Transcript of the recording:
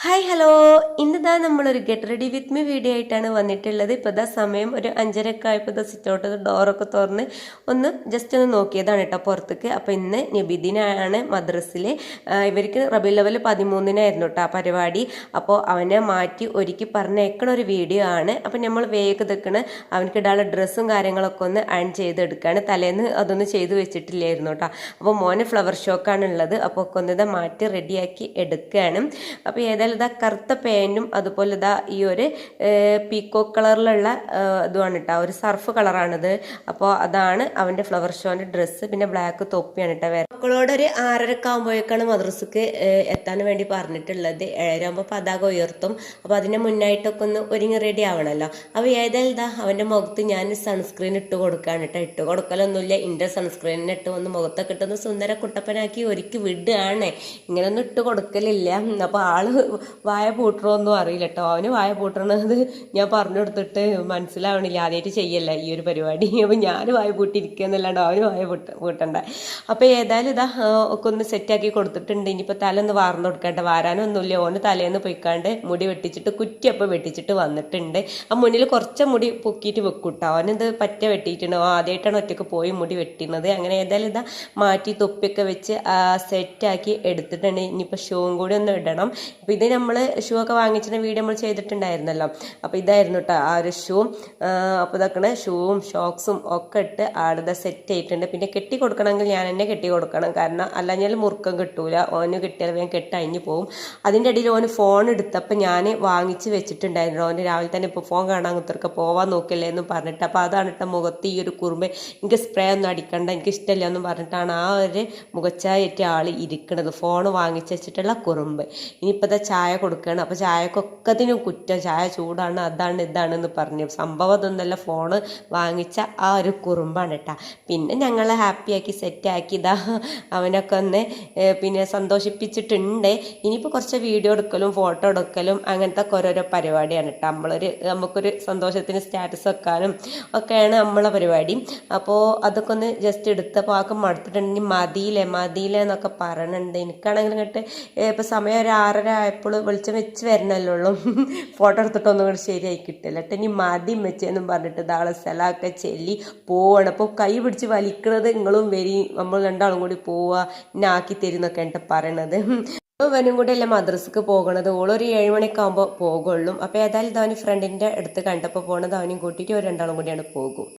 Hi hello, ഇന്നിതാ നമ്മളൊരു get ready with me video ആയിട്ടാണ് വന്നിട്ടുള്ളത്. ഇപ്പോൾ ഇതാ സമയം ഒരു 5:30 ആയപ്പോൾ ഇതാ സിറ്റൗട്ട് ഡോറൊക്കെ തുറന്ന് ഒന്ന് ജസ്റ്റ് ഒന്ന് നോക്കിയതാണ് കേട്ടോ പുറത്തേക്ക്. അപ്പോൾ ഇന്ന് നബിദിനാണ് മദ്രസിൽ. ഇവർക്ക് റബീഉൽ അവ്വൽ 13-നായിരുന്നു കേട്ടോ ആ പരിപാടി. അപ്പോൾ അവനെ മാറ്റി ഒരുക്കി പറഞ്ഞേക്കണ ഒരു വീഡിയോ ആണ്. അപ്പോൾ നമ്മൾ വേഗം ഇതൊക്കെയാണ് അവനക്ക് ഇടാനുള്ള ഡ്രസ്സും കാര്യങ്ങളൊക്കെ ഒന്ന് അയൺ ചെയ്തെടുക്കുകയാണ്. തലേന്ന് അതൊന്നും ചെയ്ത് വെച്ചിട്ടില്ലായിരുന്നു കേട്ടോ. അപ്പോൾ മോന് ഫ്ലവർ ഷോക്കാണ് ഉള്ളത്. അപ്പോൾ ഒക്കെ ഒന്ന് ഇതാ മാറ്റി റെഡിയാക്കി എടുക്കുകയാണ്. അപ്പോൾ ഏതായാലും ഇതാ കറുത്ത പാൻറ്റും അതുപോലെ ഇതാ ഈ ഒരു പീക്കോക്ക് കളറിലുള്ള ഇതുമാണ് കേട്ടോ, ഒരു സർഫ് കളറാണിത്. അപ്പോൾ അതാണ് അവൻ്റെ ഫ്ലവർ ഷോൻ്റെ ഡ്രസ്സ്. പിന്നെ ബ്ലാക്ക് തൊപ്പിയാണ് കേട്ടോ. വേറെ മക്കളോടൊരു 6:30 ആകുമ്പോഴേക്കാണ് മദ്രസക്ക് എത്താൻ വേണ്ടി പറഞ്ഞിട്ടുള്ളത്. 7:30 ആകുമ്പോൾ പതാക ഉയർത്തും. അപ്പോൾ അതിന് മുന്നായിട്ടൊക്കെ ഒന്ന് ഒരുങ്ങി റെഡി ആവണമല്ലോ. അപ്പോൾ ഏതായാലും ഇതാ അവൻ്റെ മുഖത്ത് ഞാൻ സൺസ്ക്രീൻ ഇട്ട് കൊടുക്കുകയാണ് കേട്ടോ. ഇട്ട് കൊടുക്കലൊന്നുമില്ല, ഇൻ്റെ സൺസ്ക്രീനിന് ഇട്ട് ഒന്ന് മുഖത്തൊക്കെ ഇട്ടൊന്ന് സുന്ദര കുട്ടപ്പനാക്കി ഒരുക്കി വിടുകയാണ്. ഇങ്ങനെയൊന്നും ഇട്ട് കൊടുക്കലില്ല. അപ്പോൾ ആള് വായ പൂട്ടണമൊന്നും അറിയില്ല കേട്ടോ. അവന് വായ പൂട്ടണത് ഞാൻ പറഞ്ഞു കൊടുത്തിട്ട് മനസ്സിലാവണില്ല, ആദ്യമായിട്ട് ചെയ്യല്ല ഈ ഒരു പരിപാടി. അപ്പോൾ ഞാൻ വായ പൂട്ടിയിരിക്കുക എന്നല്ലാണ്ട് അവന് വായ പൂട്ടണ്ട. അപ്പോൾ ഏതായാലും ഇതാ ഒക്കെ ഒന്ന് സെറ്റാക്കി കൊടുത്തിട്ടുണ്ട്. ഇനിയിപ്പോൾ തല ഒന്ന് വാർന്നു കൊടുക്കട്ടെ. വാരാനൊന്നുമില്ല, ഓന് തലേന്ന് പൊയ്ക്കാണ്ട് മുടി വെട്ടിച്ചിട്ട് കുറ്റിയപ്പം വെട്ടിച്ചിട്ട് വന്നിട്ടുണ്ട്. ആ മുന്നിൽ കുറച്ച് മുടി പൊക്കിയിട്ട് വെക്കൂട്ടോ. അവനിത് പറ്റ വെട്ടിയിട്ടുണ്ട്. ആദ്യമായിട്ടാണ് ഒറ്റയ്ക്ക് പോയി മുടി വെട്ടുന്നത്. അങ്ങനെ ഏതായാലും ഇതാ മാറ്റി തൊപ്പിയൊക്കെ വെച്ച് സെറ്റാക്കി എടുത്തിട്ടുണ്ട്. ഇനിയിപ്പോൾ ഷൂവും കൂടി ഒന്ന് ഇടണം. അപ്പോൾ ഇത് നമ്മൾ ഷൂ ഒക്കെ വാങ്ങിച്ചിട്ട് വീഡിയോ നമ്മൾ ചെയ്തിട്ടുണ്ടായിരുന്നല്ലോ. അപ്പോൾ ഇതായിരുന്നു കേട്ടോ ആ ഒരു ഷൂ. അപ്പോൾ ഇതൊക്കെ ഷൂവും ഷോക്സും ഒക്കെ ഇട്ട് ആടുത സെറ്റ് ആയിട്ടുണ്ട്. പിന്നെ കെട്ടി കൊടുക്കണമെങ്കിൽ ഞാൻ തന്നെ കെട്ടി കൊടുക്കണം, കാരണം അല്ലാഞ്ഞാൽ മുറുക്കം കിട്ടൂല. ഓന് കിട്ടിയാൽ വേഗം കെട്ടഴിഞ്ഞ് പോവും. അതിൻ്റെ ഇടയിൽ ഓന് ഫോൺ എടുത്തപ്പോൾ ഞാൻ വാങ്ങിച്ച് വെച്ചിട്ടുണ്ടായിരുന്നു. ഓന് രാവിലെ തന്നെ ഇപ്പോൾ ഫോൺ കാണാൻ കുത്തിർക്ക് പോവാൻ നോക്കില്ലേ എന്നും പറഞ്ഞിട്ട്. അപ്പോൾ അതാണ് കേട്ടോ മുഖത്ത് ഈ ഒരു കുറുമ്പ്. എനിക്ക് സ്പ്രേ ഒന്നും അടിക്കണ്ട, എനിക്ക് ഇഷ്ടമില്ല എന്നും പറഞ്ഞിട്ടാണ് ആ ഒരു മുഖച്ചായിട്ട് ആൾ ഇരിക്കണത്. ഫോൺ വാങ്ങിച്ച് വെച്ചിട്ടുള്ള കുറുമ്പ്. ഇനിയിപ്പോൾ ചായ കൊടുക്കുകയാണ്. അപ്പോൾ ചായക്കൊക്കത്തിനും കുറ്റം, ചായ ചൂടാണ് അതാണ് ഇതാണെന്ന് പറഞ്ഞു. സംഭവം അതൊന്നല്ല, ഫോണ് വാങ്ങിച്ച ആ ഒരു കുറുമ്പാണ് കേട്ടോ. പിന്നെ ഞങ്ങൾ ഹാപ്പിയാക്കി സെറ്റാക്കി ഇതാ അവനൊക്കെ ഒന്ന് പിന്നെ സന്തോഷിപ്പിച്ചിട്ടുണ്ട്. ഇനിയിപ്പോൾ കുറച്ച് വീഡിയോ എടുക്കലും ഫോട്ടോ എടുക്കലും അങ്ങനത്തെ ഓരോരോ പരിപാടിയാണ് കേട്ടോ. നമുക്കൊരു സന്തോഷത്തിന് സ്റ്റാറ്റസ് വെക്കാനും ഒക്കെയാണ് നമ്മളെ പരിപാടി. അപ്പോൾ അതൊക്കെ ഒന്ന് ജസ്റ്റ് എടുത്തപ്പോൾ ആൾക്ക് മടുത്തിട്ടുണ്ടെങ്കിൽ മതിയില്ലേ എന്നൊക്കെ പറയണുണ്ട്. എനിക്കാണെങ്കിൽ ഇങ്ങോട്ട് ഇപ്പോൾ സമയം ഒരു 6:30 ആയപ്പോൾ വെളിച്ചം വെച്ച് വരണല്ലോ. ഫോട്ടോ എടുത്തിട്ടൊന്നും കൂടി ശരിയായി കിട്ടില്ല കേട്ടോ. ഇനി മതി വെച്ചെന്നും പറഞ്ഞിട്ട് ഇതാളെ സ്ഥലമൊക്കെ ചെല്ലി പോവാണ്. അപ്പോൾ കൈ പിടിച്ച് വലിക്കണത് നിങ്ങളും വരി, നമ്മൾ രണ്ടാളും കൂടി പോവുക, എന്നെ ആക്കി തരുന്നൊക്കെ എന്നിട്ട് പറയണത്. ഇവനും കൂടെ അല്ലേ മദ്രസക്ക് പോകണത്. ഓളൊരു 7 മണിയൊക്കെ ആകുമ്പോൾ പോകുള്ളൂ. അപ്പോൾ ഏതായാലും അവന് ഫ്രണ്ടിൻ്റെ അടുത്ത് കണ്ടപ്പോൾ പോകണത് അവനും കൂട്ടിയിട്ട് ഒരു രണ്ടാളും കൂടിയാണ് പോകും.